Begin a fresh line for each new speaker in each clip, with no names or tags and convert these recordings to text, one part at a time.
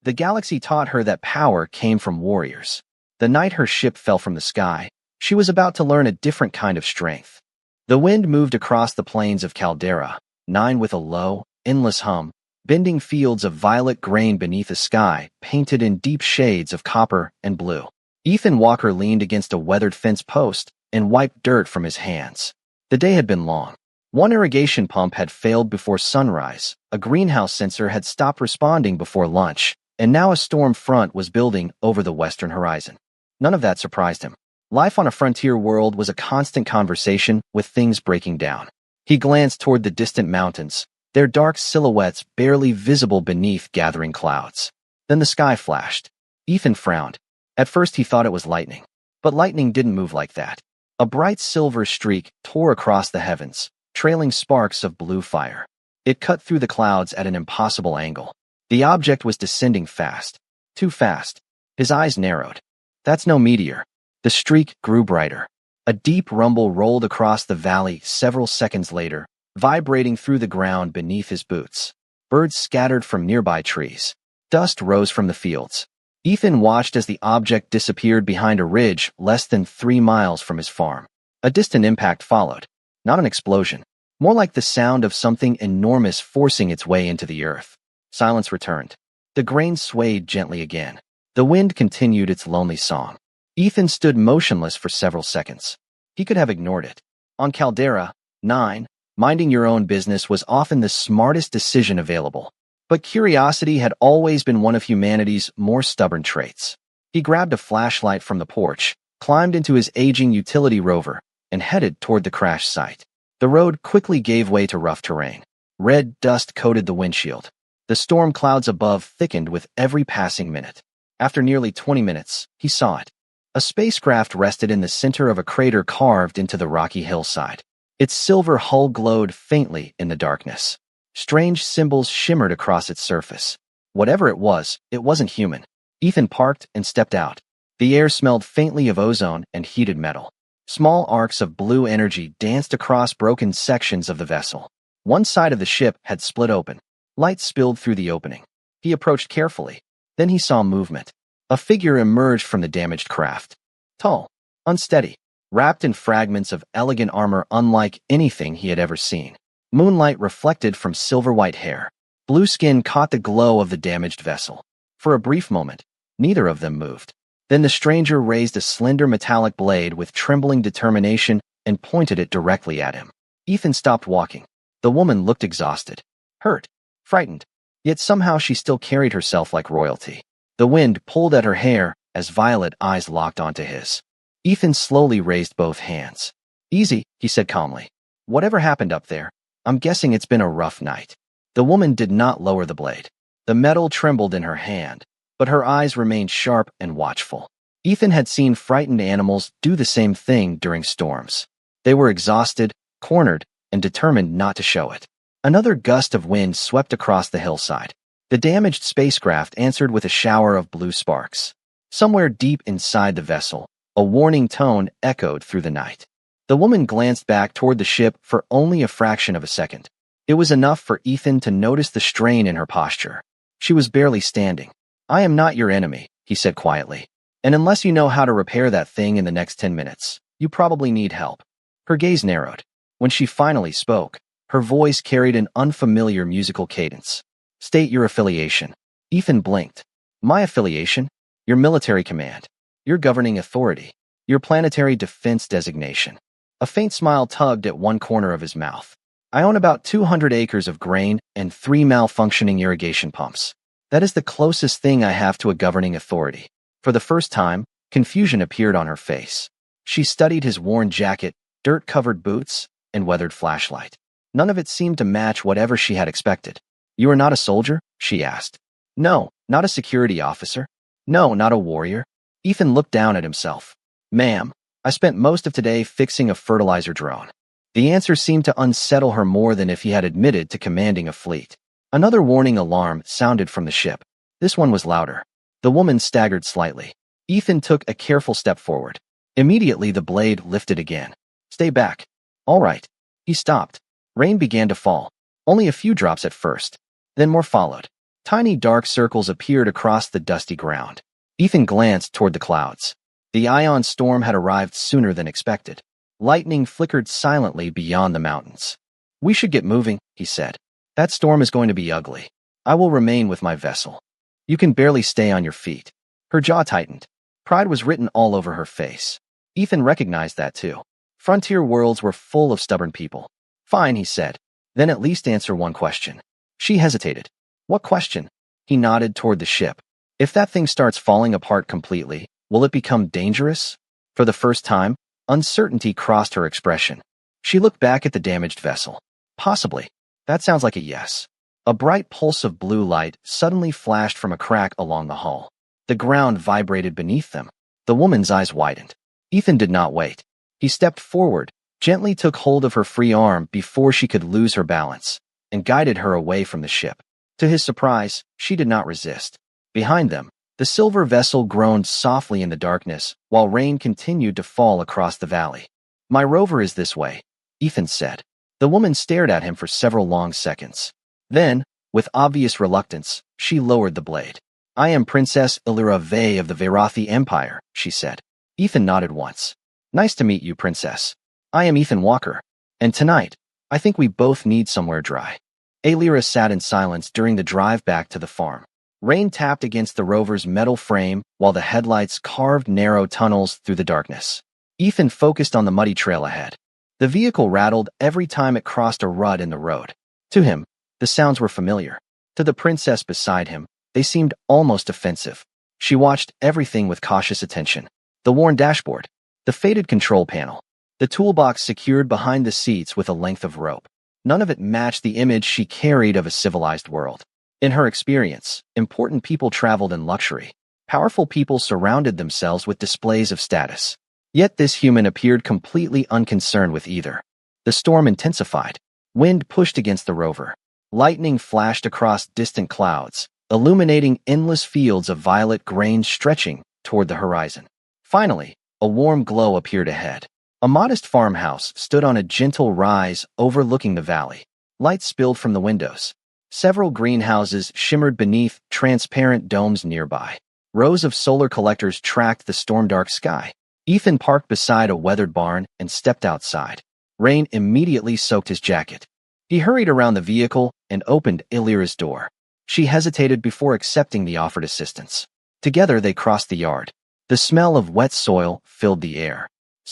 The galaxy taught her that power came from warriors. The night her ship fell from the sky, she was about to learn a different kind of strength. The wind moved across the plains of Caldera, 9 with a low, endless hum, bending fields of violet grain beneath a sky painted in deep shades of copper and blue. Ethan Walker leaned against a weathered fence post and wiped dirt from his hands. The day had been long. One irrigation pump had failed before sunrise, a greenhouse sensor had stopped responding before lunch, and now a storm front was building over the western horizon. None of that surprised him. Life on a frontier world was a constant conversation with things breaking down. He glanced toward the distant mountains, their dark silhouettes barely visible beneath gathering clouds. Then the sky flashed. Ethan frowned. At first he thought it was lightning. But lightning didn't move like that. A bright silver streak tore across the heavens, trailing sparks of blue fire. It cut through the clouds at an impossible angle. The object was descending fast. Too fast. His eyes narrowed. That's no meteor. The streak grew brighter. A deep rumble rolled across the valley several seconds later, vibrating through the ground beneath his boots. Birds scattered from nearby trees. Dust rose from the fields. Ethan watched as the object disappeared behind a ridge less than 3 miles from his farm. A distant impact followed. Not an explosion. More like the sound of something enormous forcing its way into the earth. Silence returned. The grain swayed gently again. The wind continued its lonely song. Ethan stood motionless for several seconds. He could have ignored it. On Caldera, 9, minding your own business was often the smartest decision available. But curiosity had always been one of humanity's more stubborn traits. He grabbed a flashlight from the porch, climbed into his aging utility rover, and headed toward the crash site. The road quickly gave way to rough terrain. Red dust coated the windshield. The storm clouds above thickened with every passing minute. After nearly 20 minutes, he saw it. A spacecraft rested in the center of a crater carved into the rocky hillside. Its silver hull glowed faintly in the darkness. Strange symbols shimmered across its surface. Whatever it wasn't human. Ethan parked and stepped out. The air smelled faintly of ozone and heated metal. Small arcs of blue energy danced across broken sections of the vessel. One side of the ship had split open. Light spilled through the opening. He approached carefully. Then he saw movement. A figure emerged from the damaged craft. Tall, unsteady, wrapped in fragments of elegant armor unlike anything he had ever seen. Moonlight reflected from silver-white hair. Blue skin caught the glow of the damaged vessel. For a brief moment, neither of them moved. Then the stranger raised a slender metallic blade with trembling determination and pointed it directly at him. Ethan stopped walking. The woman looked exhausted, hurt, frightened, yet somehow she still carried herself like royalty. The wind pulled at her hair as violet eyes locked onto his. Ethan slowly raised both hands. "Easy," he said calmly. "Whatever happened up there, I'm guessing it's been a rough night." The woman did not lower the blade. The metal trembled in her hand, but her eyes remained sharp and watchful. Ethan had seen frightened animals do the same thing during storms. They were exhausted, cornered, and determined not to show it. Another gust of wind swept across the hillside. The damaged spacecraft answered with a shower of blue sparks. Somewhere deep inside the vessel, a warning tone echoed through the night. The woman glanced back toward the ship for only a fraction of a second. It was enough for Ethan to notice the strain in her posture. She was barely standing. "I am not your enemy," he said quietly. "And unless you know how to repair that thing in the next 10 minutes, you probably need help." Her gaze narrowed. When she finally spoke, her voice carried an unfamiliar musical cadence. "State your affiliation." Ethan blinked. "My affiliation? Your military command. Your governing authority. Your planetary defense designation." A faint smile tugged at one corner of his mouth. "I own about 200 acres of grain and 3 malfunctioning irrigation pumps. That is the closest thing I have to a governing authority." For the first time, confusion appeared on her face. She studied his worn jacket, dirt-covered boots, and weathered flashlight. None of it seemed to match whatever she had expected. "You are not a soldier?" she asked. "No, not a security officer. No, not a warrior." Ethan looked down at himself. "Ma'am, I spent most of today fixing a fertilizer drone." The answer seemed to unsettle her more than if he had admitted to commanding a fleet. Another warning alarm sounded from the ship. This one was louder. The woman staggered slightly. Ethan took a careful step forward. Immediately the blade lifted again. "Stay back." "All right." He stopped. Rain began to fall. Only a few drops at first. Then more followed. Tiny dark circles appeared across the dusty ground. Ethan glanced toward the clouds. The ion storm had arrived sooner than expected. Lightning flickered silently beyond the mountains. "We should get moving," he said. "That storm is going to be ugly. I will remain with my vessel. You can barely stay on your feet." Her jaw tightened. Pride was written all over her face. Ethan recognized that too. Frontier worlds were full of stubborn people. "Fine," he said. "Then at least answer one question." She hesitated. "What question?" He nodded toward the ship. "If that thing starts falling apart completely, will it become dangerous?" For the first time, uncertainty crossed her expression. She looked back at the damaged vessel. "Possibly. That sounds like a yes." A bright pulse of blue light suddenly flashed from a crack along the hull. The ground vibrated beneath them. The woman's eyes widened. Ethan did not wait. He stepped forward, gently took hold of her free arm before she could lose her balance, and guided her away from the ship. To his surprise, she did not resist. Behind them, the silver vessel groaned softly in the darkness, while rain continued to fall across the valley. "My rover is this way," Ethan said. The woman stared at him for several long seconds. Then, with obvious reluctance, she lowered the blade. "I am Princess Illyra Vey of the Veyrathi Empire," she said. Ethan nodded once. "Nice to meet you, Princess. I am Ethan Walker. And tonight, I think we both need somewhere dry." Illyra sat in silence during the drive back to the farm. Rain tapped against the rover's metal frame while the headlights carved narrow tunnels through the darkness. Ethan focused on the muddy trail ahead. The vehicle rattled every time it crossed a rut in the road. To him, the sounds were familiar. To the princess beside him, they seemed almost offensive. She watched everything with cautious attention. The worn dashboard, the faded control panel, the toolbox secured behind the seats with a length of rope. None of it matched the image she carried of a civilized world. In her experience, important people traveled in luxury. Powerful people surrounded themselves with displays of status. Yet this human appeared completely unconcerned with either. The storm intensified. Wind pushed against the rover. Lightning flashed across distant clouds, illuminating endless fields of violet grain stretching toward the horizon. Finally, a warm glow appeared ahead. A modest farmhouse stood on a gentle rise overlooking the valley. Light spilled from the windows. Several greenhouses shimmered beneath transparent domes nearby. Rows of solar collectors tracked the storm-dark sky. Ethan parked beside a weathered barn and stepped outside. Rain immediately soaked his jacket. He hurried around the vehicle and opened Illyra's door. She hesitated before accepting the offered assistance. Together they crossed the yard. The smell of wet soil filled the air.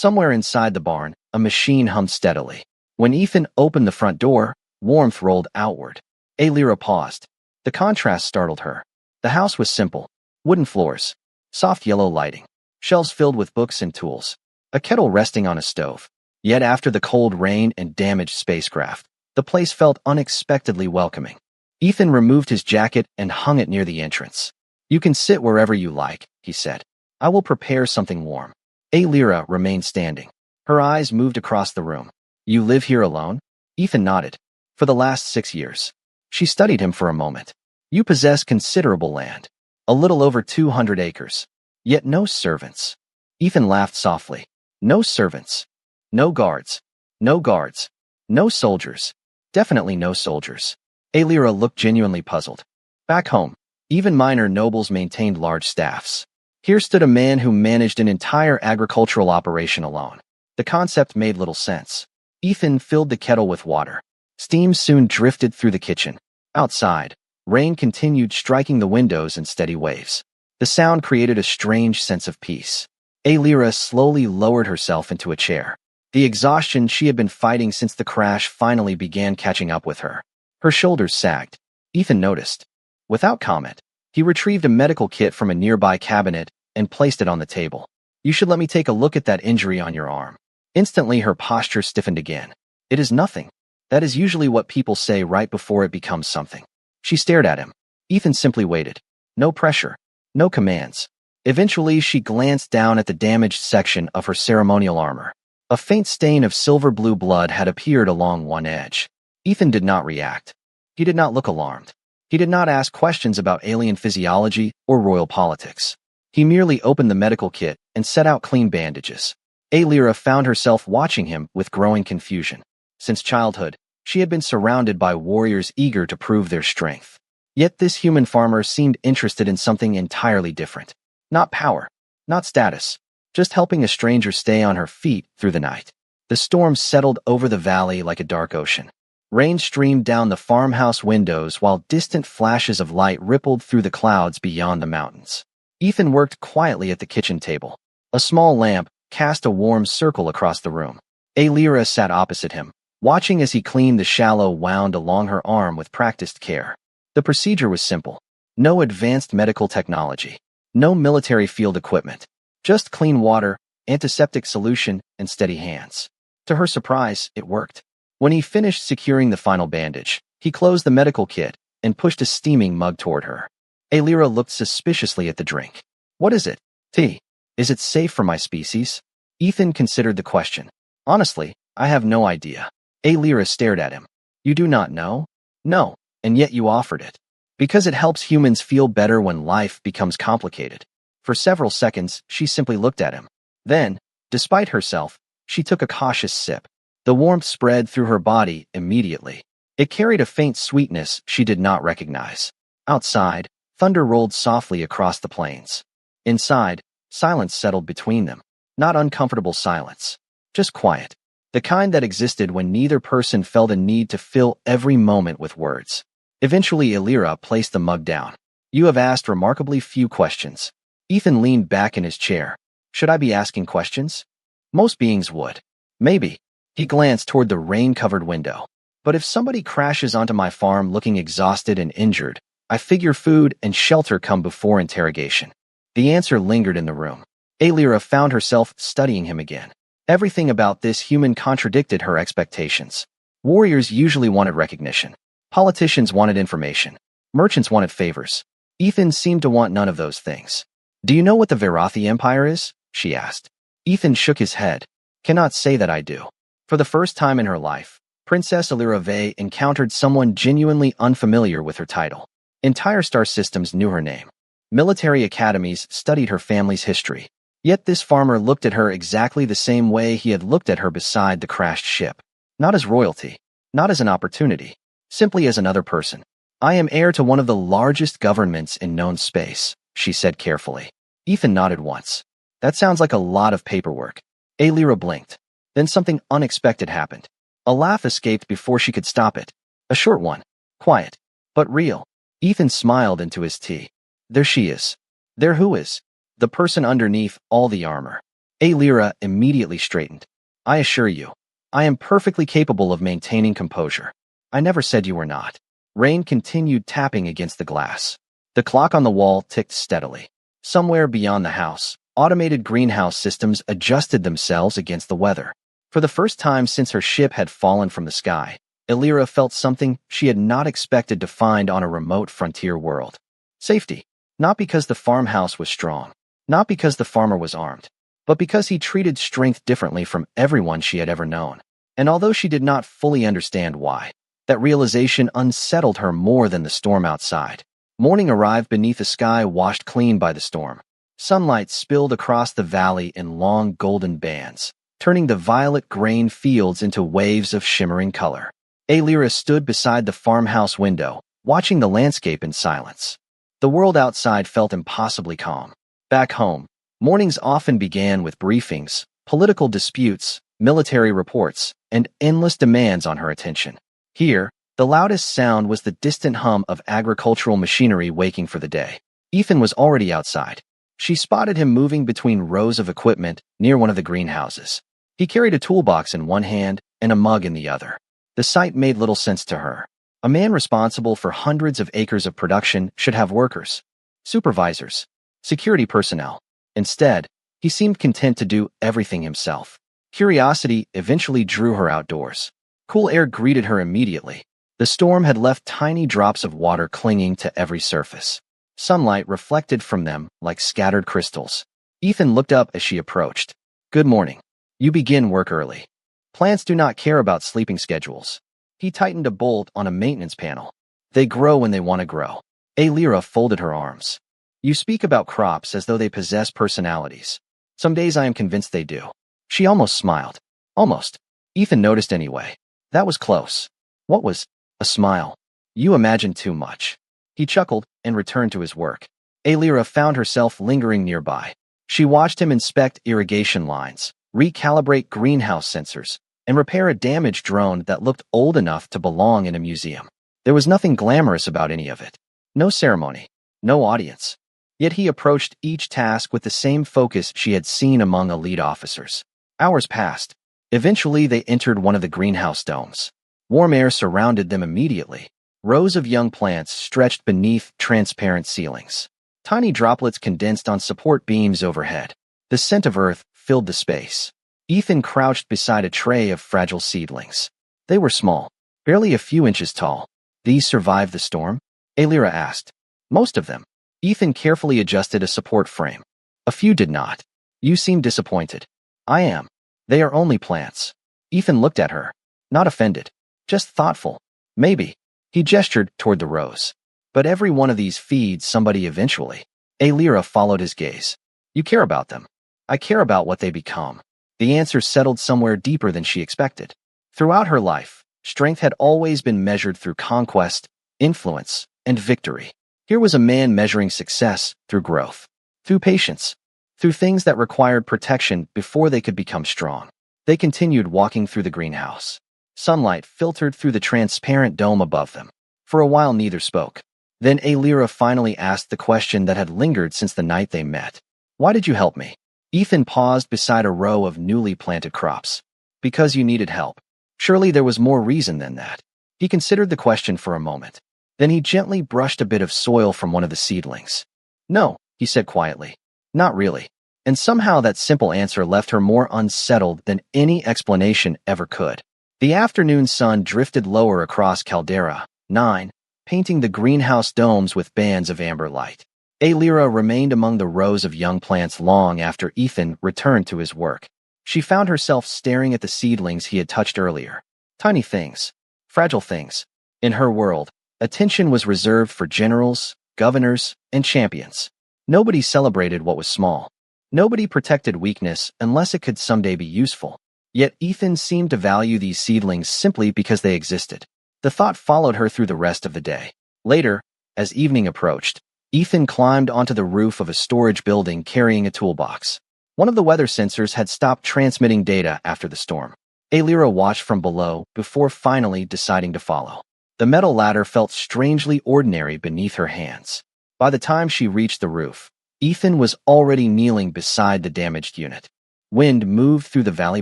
Somewhere inside the barn, a machine hummed steadily. When Ethan opened the front door, warmth rolled outward. Illyra paused. The contrast startled her. The house was simple. Wooden floors, soft yellow lighting, shelves filled with books and tools, a kettle resting on a stove. Yet after the cold rain and damaged spacecraft, the place felt unexpectedly welcoming. Ethan removed his jacket and hung it near the entrance. "You can sit wherever you like," he said. "I will prepare something warm." Illyra remained standing. Her eyes moved across the room. "You live here alone?" Ethan nodded. "For the last 6 years." She studied him for a moment. "You possess considerable land. A little over 200 acres. Yet no servants." Ethan laughed softly. "No servants. No guards. No guards. No soldiers. Definitely no soldiers." Illyra looked genuinely puzzled. Back home, even minor nobles maintained large staffs. Here stood a man who managed an entire agricultural operation alone. The concept made little sense. Ethan filled the kettle with water. Steam soon drifted through the kitchen. Outside, rain continued striking the windows in steady waves. The sound created a strange sense of peace. Illyra slowly lowered herself into a chair. The exhaustion she had been fighting since the crash finally began catching up with her. Her shoulders sagged. Ethan noticed. Without comment, he retrieved a medical kit from a nearby cabinet and placed it on the table. "You should let me take a look at that injury on your arm." Instantly, her posture stiffened again. "It is nothing." That is usually what people say right before it becomes something. She stared at him. Ethan simply waited. No pressure. No commands. Eventually, she glanced down at the damaged section of her ceremonial armor. A faint stain of silver-blue blood had appeared along one edge. Ethan did not react. He did not look alarmed. He did not ask questions about alien physiology or royal politics. He merely opened the medical kit and set out clean bandages. Illyra found herself watching him with growing confusion. Since childhood, she had been surrounded by warriors eager to prove their strength. Yet this human farmer seemed interested in something entirely different. Not power, not status, just helping a stranger stay on her feet through the night. The storm settled over the valley like a dark ocean. Rain streamed down the farmhouse windows while distant flashes of light rippled through the clouds beyond the mountains. Ethan worked quietly at the kitchen table. A small lamp cast a warm circle across the room. Alira sat opposite him, watching as he cleaned the shallow wound along her arm with practiced care. The procedure was simple. No advanced medical technology. No military field equipment. Just clean water, antiseptic solution, and steady hands. To her surprise, it worked. When he finished securing the final bandage, he closed the medical kit and pushed a steaming mug toward her. Alira looked suspiciously at the drink. What is it? Tea. Is it safe for my species? Ethan considered the question. Honestly, I have no idea. Alira stared at him. You do not know? No, and yet you offered it. Because it helps humans feel better when life becomes complicated. For several seconds, she simply looked at him. Then, despite herself, she took a cautious sip. The warmth spread through her body immediately. It carried a faint sweetness she did not recognize. Outside, thunder rolled softly across the plains. Inside, silence settled between them. Not uncomfortable silence. Just quiet. The kind that existed when neither person felt a need to fill every moment with words. Eventually, Alira placed the mug down. You have asked remarkably few questions. Ethan leaned back in his chair. Should I be asking questions? Most beings would. Maybe. He glanced toward the rain-covered window. But if somebody crashes onto my farm looking exhausted and injured, I figure food and shelter come before interrogation. The answer lingered in the room. Alira found herself studying him again. Everything about this human contradicted her expectations. Warriors usually wanted recognition. Politicians wanted information. Merchants wanted favors. Ethan seemed to want none of those things. Do you know what the Varathi Empire is? She asked. Ethan shook his head. Cannot say that I do. For the first time in her life, Princess Alira Vey encountered someone genuinely unfamiliar with her title. Entire star systems knew her name. Military academies studied her family's history. Yet this farmer looked at her exactly the same way he had looked at her beside the crashed ship. Not as royalty. Not as an opportunity. Simply as another person. I am heir to one of the largest governments in known space, she said carefully. Ethan nodded once. That sounds like a lot of paperwork. Alira blinked. Then something unexpected happened. A laugh escaped before she could stop it. A short one. Quiet. But real. Ethan smiled into his tea. There she is. There who is? The person underneath all the armor. Alira immediately straightened. I assure you, I am perfectly capable of maintaining composure. I never said you were not. Rain continued tapping against the glass. The clock on the wall ticked steadily. Somewhere beyond the house, automated greenhouse systems adjusted themselves against the weather. For the first time since her ship had fallen from the sky, Alira felt something she had not expected to find on a remote frontier world. Safety. Not because the farmhouse was strong, not because the farmer was armed, but because he treated strength differently from everyone she had ever known. And although she did not fully understand why, that realization unsettled her more than the storm outside. Morning arrived beneath a sky washed clean by the storm. Sunlight spilled across the valley in long golden bands, turning the violet grain fields into waves of shimmering color. Alira stood beside the farmhouse window, watching the landscape in silence. The world outside felt impossibly calm. Back home, mornings often began with briefings, political disputes, military reports, and endless demands on her attention. Here, the loudest sound was the distant hum of agricultural machinery waking for the day. Ethan was already outside. She spotted him moving between rows of equipment near one of the greenhouses. He carried a toolbox in one hand and a mug in the other. The sight made little sense to her. A man responsible for hundreds of acres of production should have workers, supervisors, security personnel. Instead, he seemed content to do everything himself. Curiosity eventually drew her outdoors. Cool air greeted her immediately. The storm had left tiny drops of water clinging to every surface. Sunlight reflected from them like scattered crystals. Ethan looked up as she approached. Good morning. You begin work early. Plants do not care about sleeping schedules. He tightened a bolt on a maintenance panel. They grow when they want to grow. Alira folded her arms. You speak about crops as though they possess personalities. Some days I am convinced they do. She almost smiled. Almost. Ethan noticed anyway. That was close. What was? A smile. You imagine too much. He chuckled and returned to his work. Alira found herself lingering nearby. She watched him inspect irrigation lines, recalibrate greenhouse sensors, and repair a damaged drone that looked old enough to belong in a museum. There was nothing glamorous about any of it. No ceremony, no audience. Yet he approached each task with the same focus she had seen among elite officers. Hours passed. Eventually, they entered one of the greenhouse domes. Warm air surrounded them immediately. Rows of young plants stretched beneath transparent ceilings. Tiny droplets condensed on support beams overhead. The scent of earth filled the space. Ethan crouched beside a tray of fragile seedlings. They were small, barely a few inches tall. These survived the storm? Alira asked. Most of them. Ethan carefully adjusted a support frame. A few did not. You seem disappointed. I am. They are only plants. Ethan looked at her. Not offended. Just thoughtful. Maybe. He gestured toward the rows. But every one of these feeds somebody eventually. Alira followed his gaze. You care about them. I care about what they become. The answer settled somewhere deeper than she expected. Throughout her life, strength had always been measured through conquest, influence, and victory. Here was a man measuring success through growth, through patience, through things that required protection before they could become strong. They continued walking through the greenhouse. Sunlight filtered through the transparent dome above them. For a while neither spoke. Then Alira finally asked the question that had lingered since the night they met. Why did you help me? Ethan paused beside a row of newly planted crops. Because you needed help. Surely there was more reason than that. He considered the question for a moment. Then he gently brushed a bit of soil from one of the seedlings. No, he said quietly. Not really. And somehow that simple answer left her more unsettled than any explanation ever could. The afternoon sun drifted lower across Caldera, 9, painting the greenhouse domes with bands of amber light. Alira remained among the rows of young plants long after Ethan returned to his work. She found herself staring at the seedlings he had touched earlier. Tiny things. Fragile things. In her world, attention was reserved for generals, governors, and champions. Nobody celebrated what was small. Nobody protected weakness unless it could someday be useful. Yet Ethan seemed to value these seedlings simply because they existed. The thought followed her through the rest of the day. Later, as evening approached, Ethan climbed onto the roof of a storage building carrying a toolbox. One of the weather sensors had stopped transmitting data after the storm. Alira watched from below before finally deciding to follow. The metal ladder felt strangely ordinary beneath her hands. By the time she reached the roof, Ethan was already kneeling beside the damaged unit. Wind moved through the valley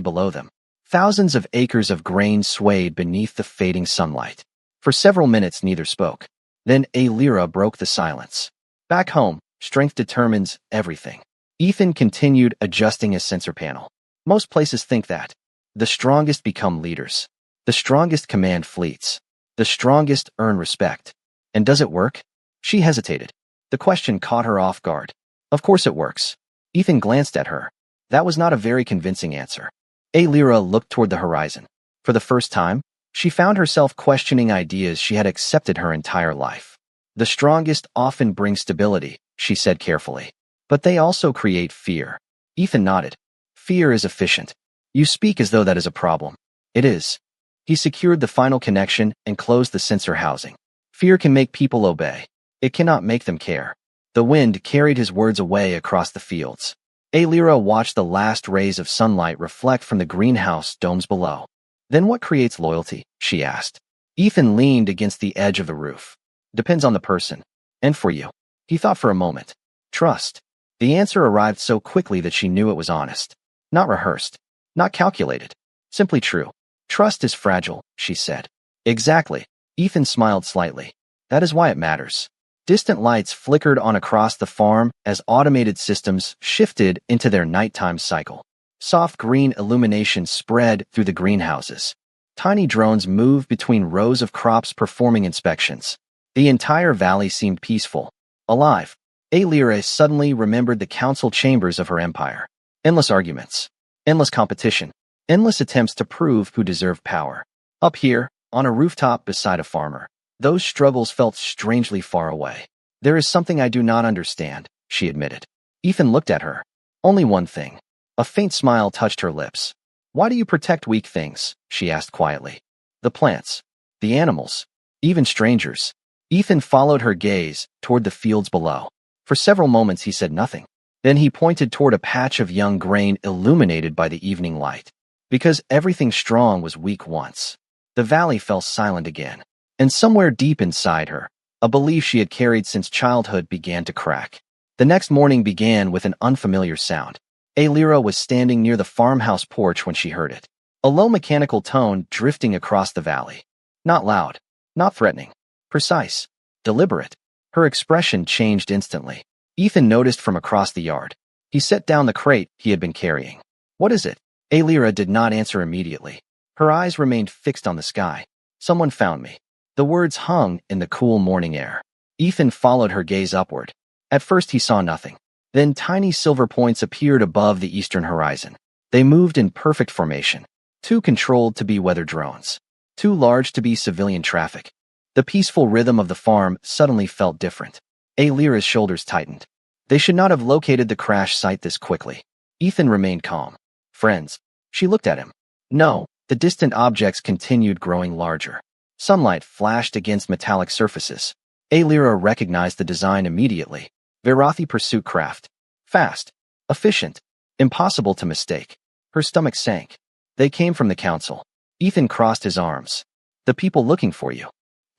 below them. Thousands of acres of grain swayed beneath the fading sunlight. For several minutes neither spoke. Then Alira broke the silence. Back home, strength determines everything. Ethan continued adjusting his sensor panel. Most places think that. The strongest become leaders. The strongest command fleets. The strongest earn respect. And does it work? She hesitated. The question caught her off guard. Of course it works. Ethan glanced at her. That was not a very convincing answer. Alira looked toward the horizon. For the first time, she found herself questioning ideas she had accepted her entire life. The strongest often bring stability, she said carefully. But they also create fear. Ethan nodded. Fear is efficient. You speak as though that is a problem. It is. He secured the final connection and closed the sensor housing. Fear can make people obey. It cannot make them care. The wind carried his words away across the fields. Alira watched the last rays of sunlight reflect from the greenhouse domes below. Then what creates loyalty? She asked. Ethan leaned against the edge of the roof. Depends on the person. And for you. He thought for a moment. Trust. The answer arrived so quickly that she knew it was honest. Not rehearsed. Not calculated. Simply true. Trust is fragile, she said. Exactly. Ethan smiled slightly. That is why it matters. Distant lights flickered on across the farm as automated systems shifted into their nighttime cycle. Soft green illumination spread through the greenhouses. Tiny drones moved between rows of crops performing inspections. The entire valley seemed peaceful, alive. Alira suddenly remembered the council chambers of her empire. Endless arguments. Endless competition. Endless attempts to prove who deserved power. Up here, on a rooftop beside a farmer, those struggles felt strangely far away. There is something I do not understand, she admitted. Ethan looked at her. Only one thing. A faint smile touched her lips. Why do you protect weak things? She asked quietly. The plants. The animals. Even strangers. Ethan followed her gaze toward the fields below. For several moments he said nothing. Then he pointed toward a patch of young grain illuminated by the evening light. Because everything strong was weak once. The valley fell silent again. And somewhere deep inside her, a belief she had carried since childhood began to crack. The next morning began with an unfamiliar sound. Alira was standing near the farmhouse porch when she heard it. A low mechanical tone drifting across the valley. Not loud, not threatening, precise, deliberate. Her expression changed instantly. Ethan noticed from across the yard. He set down the crate he had been carrying. What is it? Alira did not answer immediately. Her eyes remained fixed on the sky. Someone found me. The words hung in the cool morning air. Ethan followed her gaze upward. At first he saw nothing. Then tiny silver points appeared above the eastern horizon. They moved in perfect formation. Too controlled to be weather drones. Too large to be civilian traffic. The peaceful rhythm of the farm suddenly felt different. Alira's shoulders tightened. They should not have located the crash site this quickly. Ethan remained calm. Friends. She looked at him. No, the distant objects continued growing larger. Sunlight flashed against metallic surfaces. Alira recognized the design immediately. Varathi pursuit craft. Fast. Efficient. Impossible to mistake. Her stomach sank. They came from the council. Ethan crossed his arms. The people looking for you.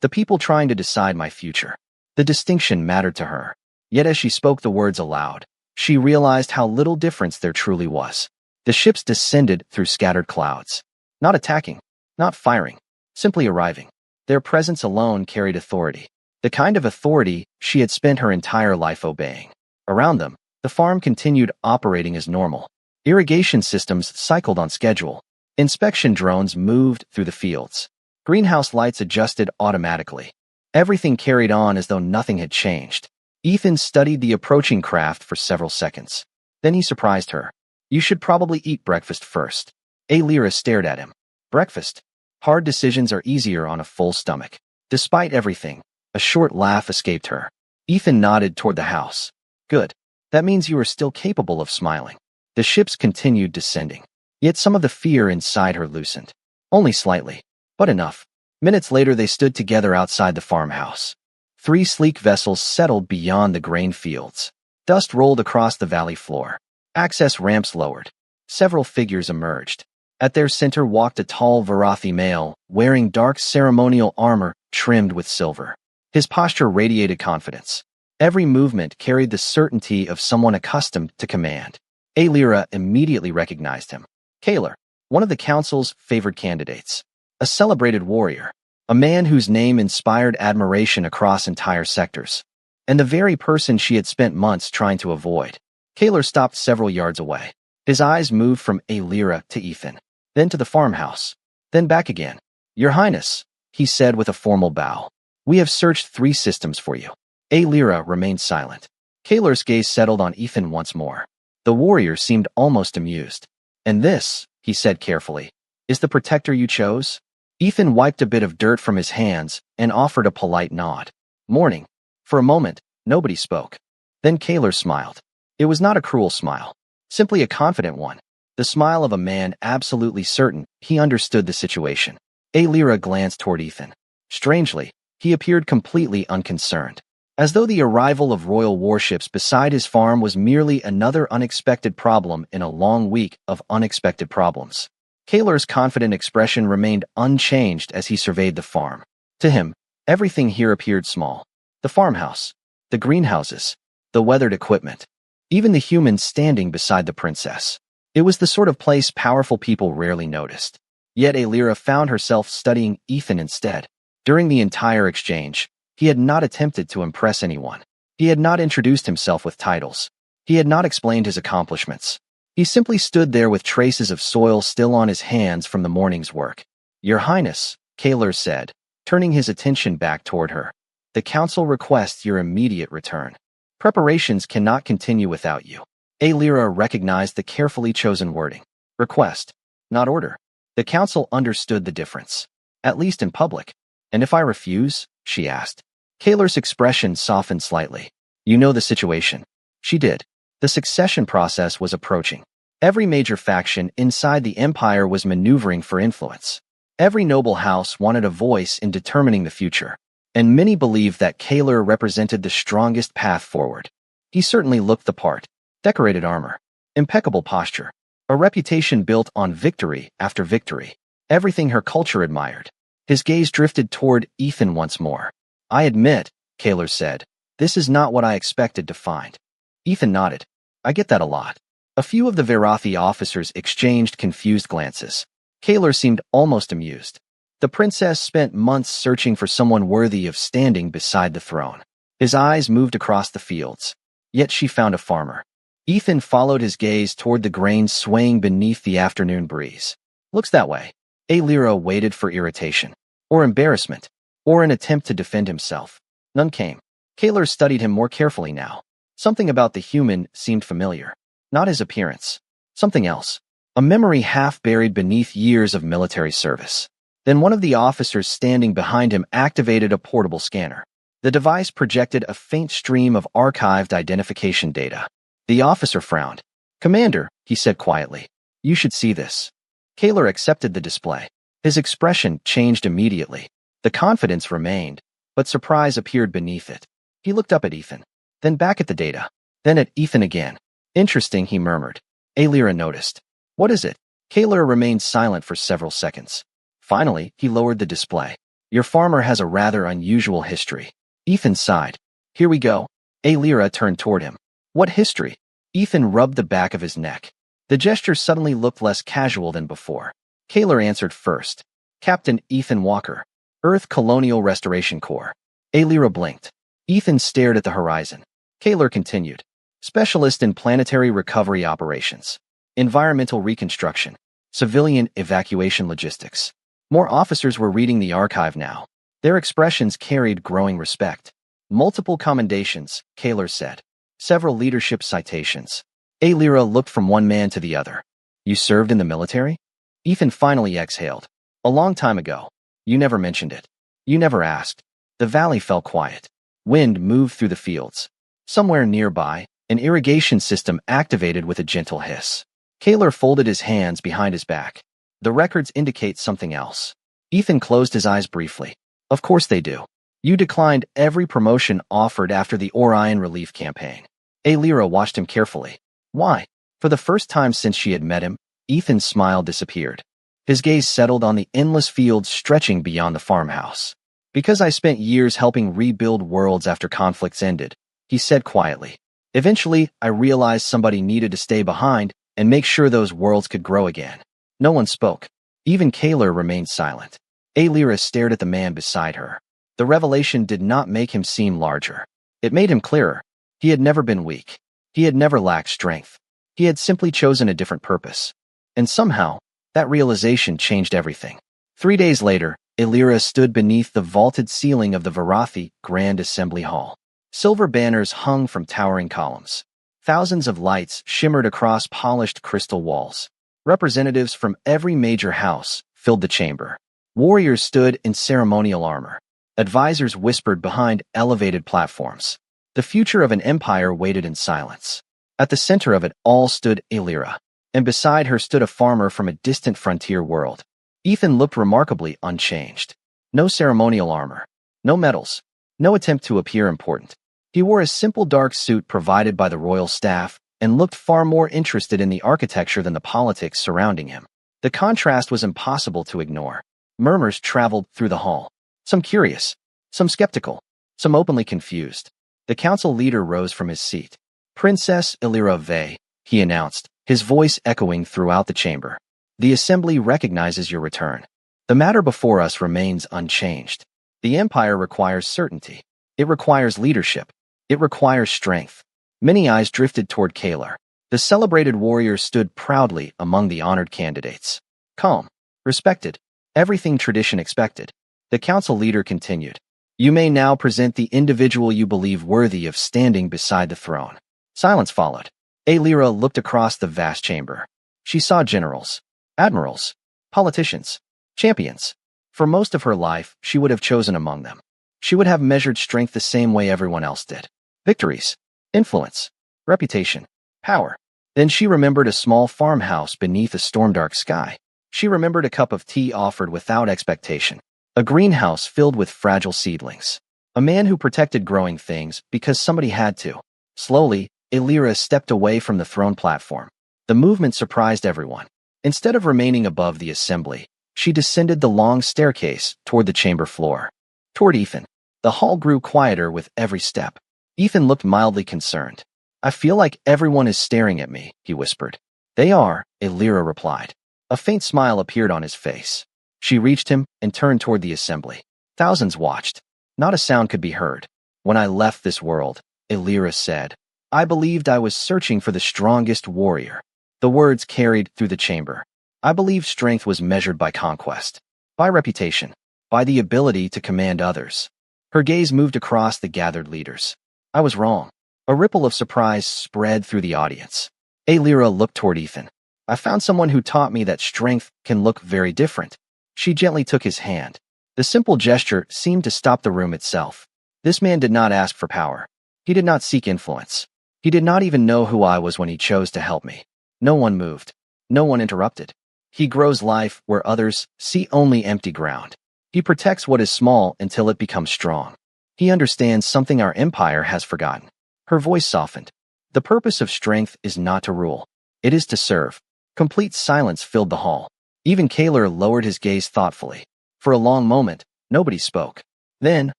The people trying to decide my future. The distinction mattered to her. Yet as she spoke the words aloud, she realized how little difference there truly was. The ships descended through scattered clouds. Not attacking. Not firing. Simply arriving. Their presence alone carried authority. The kind of authority she had spent her entire life obeying. Around them, the farm continued operating as normal. Irrigation systems cycled on schedule. Inspection drones moved through the fields. Greenhouse lights adjusted automatically. Everything carried on as though nothing had changed. Ethan studied the approaching craft for several seconds. Then he surprised her. You should probably eat breakfast first. Alira stared at him. Breakfast? Hard decisions are easier on a full stomach. Despite everything, a short laugh escaped her. Ethan nodded toward the house. Good. That means you are still capable of smiling. The ships continued descending. Yet some of the fear inside her loosened. Only slightly, but enough. Minutes later they stood together outside the farmhouse. 3 sleek vessels settled beyond the grain fields. Dust rolled across the valley floor. Access ramps lowered. Several figures emerged. At their center walked a tall Varathi male, wearing dark ceremonial armor trimmed with silver. His posture radiated confidence. Every movement carried the certainty of someone accustomed to command. Alira immediately recognized him. Kaler, one of the council's favored candidates. A celebrated warrior. A man whose name inspired admiration across entire sectors. And the very person she had spent months trying to avoid. Kaler stopped several yards away. His eyes moved from Alira to Ethan. Then to the farmhouse. Then back again. Your Highness, he said with a formal bow. We have searched 3 systems for you. Alira remained silent. Kaler's gaze settled on Ethan once more. The warrior seemed almost amused. And this, he said carefully, is the protector you chose? Ethan wiped a bit of dirt from his hands and offered a polite nod. Morning. For a moment, nobody spoke. Then Kaler smiled. It was not a cruel smile. Simply a confident one. The smile of a man absolutely certain he understood the situation. Alira glanced toward Ethan. Strangely, he appeared completely unconcerned. As though the arrival of royal warships beside his farm was merely another unexpected problem in a long week of unexpected problems. Kaler's confident expression remained unchanged as he surveyed the farm. To him, everything here appeared small. The farmhouse, the greenhouses, the weathered equipment, even the humans standing beside the princess. It was the sort of place powerful people rarely noticed. Yet Alira found herself studying Ethan instead. During the entire exchange, he had not attempted to impress anyone. He had not introduced himself with titles. He had not explained his accomplishments. He simply stood there with traces of soil still on his hands from the morning's work. Your Highness, Kaler said, turning his attention back toward her. The council requests your immediate return. Preparations cannot continue without you. Alira recognized the carefully chosen wording. Request, not order. The council understood the difference, at least in public. And if I refuse? She asked. Kaler's expression softened slightly. You know the situation. She did. The succession process was approaching. Every major faction inside the empire was maneuvering for influence. Every noble house wanted a voice in determining the future. and many believed that Kaler represented the strongest path forward. He certainly looked the part. Decorated armor, impeccable posture, a reputation built on victory after victory, everything her culture admired. His gaze drifted toward Ethan once more. I admit, Kaler said, this is not what I expected to find. Ethan nodded. I get that a lot. A few of the Varathi officers exchanged confused glances. Kaler seemed almost amused. The princess spent months searching for someone worthy of standing beside the throne. His eyes moved across the fields. Yet she found a farmer. Ethan followed his gaze toward the grain swaying beneath the afternoon breeze. Looks that way. Alira waited for irritation, or embarrassment, or an attempt to defend himself. None came. Kaler studied him more carefully now. Something about the human seemed familiar. Not his appearance. Something else. A memory half buried beneath years of military service. Then one of the officers standing behind him activated a portable scanner. The device projected a faint stream of archived identification data. The officer frowned. Commander, he said quietly, you should see this. Kaler accepted the display. His expression changed immediately. The confidence remained, but surprise appeared beneath it. He looked up at Ethan, then back at the data, then at Ethan again. Interesting, he murmured. Alira noticed. What is it? Kaler remained silent for several seconds. Finally, he lowered the display. Your farmer has a rather unusual history. Ethan sighed. Here we go. Alira turned toward him. What history? Ethan rubbed the back of his neck. The gesture suddenly looked less casual than before. Kaler answered first. Captain Ethan Walker, Earth Colonial Restoration Corps. Alira blinked. Ethan stared at the horizon. Kaler continued. Specialist in planetary recovery operations, environmental reconstruction, civilian evacuation logistics. More officers were reading the archive now. Their expressions carried growing respect. Multiple commendations, Kaler said. Several leadership citations. Alira looked from one man to the other. You served in the military? Ethan finally exhaled. A long time ago. You never mentioned it. You never asked. The valley fell quiet. Wind moved through the fields. Somewhere nearby, an irrigation system activated with a gentle hiss. Kaler folded his hands behind his back. The records indicate something else. Ethan closed his eyes briefly. Of course they do. You declined every promotion offered after the Orion relief campaign. Alira watched him carefully. Why? For the first time since she had met him, Ethan's smile disappeared. His gaze settled on the endless fields stretching beyond the farmhouse. Because I spent years helping rebuild worlds after conflicts ended, he said quietly. Eventually, I realized somebody needed to stay behind and make sure those worlds could grow again. No one spoke. Even Kaler remained silent. Alira stared at the man beside her. The revelation did not make him seem larger. It made him clearer. He had never been weak. He had never lacked strength. He had simply chosen a different purpose. And somehow, that realization changed everything. 3 days later, Alira stood beneath the vaulted ceiling of the Varathi Grand Assembly Hall. Silver banners hung from towering columns. Thousands of lights shimmered across polished crystal walls. Representatives from every major house filled the chamber. Warriors stood in ceremonial armor. Advisors whispered behind elevated platforms. The future of an empire waited in silence. At the center of it all stood Alira, and beside her stood a farmer from a distant frontier world. Ethan looked remarkably unchanged. No ceremonial armor. No medals. No attempt to appear important. He wore a simple dark suit provided by the royal staff and looked far more interested in the architecture than the politics surrounding him. The contrast was impossible to ignore. Murmurs traveled through the hall. Some curious, some skeptical, some openly confused. The council leader rose from his seat. Princess Alira Vey, he announced, his voice echoing throughout the chamber. The assembly recognizes your return. The matter before us remains unchanged. The empire requires certainty. It requires leadership. It requires strength. Many eyes drifted toward Kaler. The celebrated warrior stood proudly among the honored candidates. Calm, respected, everything tradition expected. The council leader continued. You may now present the individual you believe worthy of standing beside the throne. Silence followed. Alira looked across the vast chamber. She saw generals, admirals, politicians, champions. For most of her life, she would have chosen among them. She would have measured strength the same way everyone else did. Victories, influence, reputation, power. Then she remembered a small farmhouse beneath a storm-dark sky. She remembered a cup of tea offered without expectation. A greenhouse filled with fragile seedlings. A man who protected growing things because somebody had to. Slowly, Illyra stepped away from the throne platform. The movement surprised everyone. Instead of remaining above the assembly, she descended the long staircase toward the chamber floor. Toward Ethan. The hall grew quieter with every step. Ethan looked mildly concerned. I feel like everyone is staring at me, he whispered. They are, Illyra replied. A faint smile appeared on his face. She reached him and turned toward the assembly. Thousands watched. Not a sound could be heard. When I left this world, Illyra said, I believed I was searching for the strongest warrior. The words carried through the chamber. I believed strength was measured by conquest, by reputation, by the ability to command others. Her gaze moved across the gathered leaders. I was wrong. A ripple of surprise spread through the audience. Illyra looked toward Ethan. I found someone who taught me that strength can look very different. She gently took his hand. The simple gesture seemed to stop the room itself. This man did not ask for power. He did not seek influence. He did not even know who I was when he chose to help me. No one moved. No one interrupted. He grows life where others see only empty ground. He protects what is small until it becomes strong. He understands something our empire has forgotten. Her voice softened. The purpose of strength is not to rule. It is to serve. Complete silence filled the hall. Even Kaler lowered his gaze thoughtfully. For a long moment, nobody spoke. Then,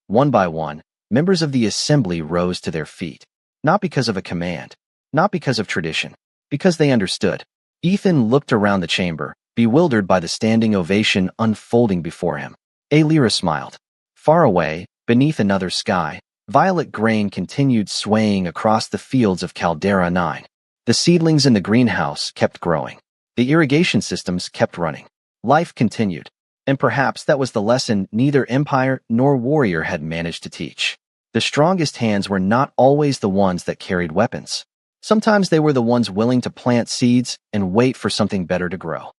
one by one, members of the assembly rose to their feet. Not because of a command. Not because of tradition. Because they understood. Ethan looked around the chamber, bewildered by the standing ovation unfolding before him. Illyra smiled. Far away, beneath another sky, violet grain continued swaying across the fields of Caldera 9. The seedlings in the greenhouse kept growing. The irrigation systems kept running. Life continued. And perhaps that was the lesson neither empire nor warrior had managed to teach. The strongest hands were not always the ones that carried weapons. Sometimes they were the ones willing to plant seeds and wait for something better to grow.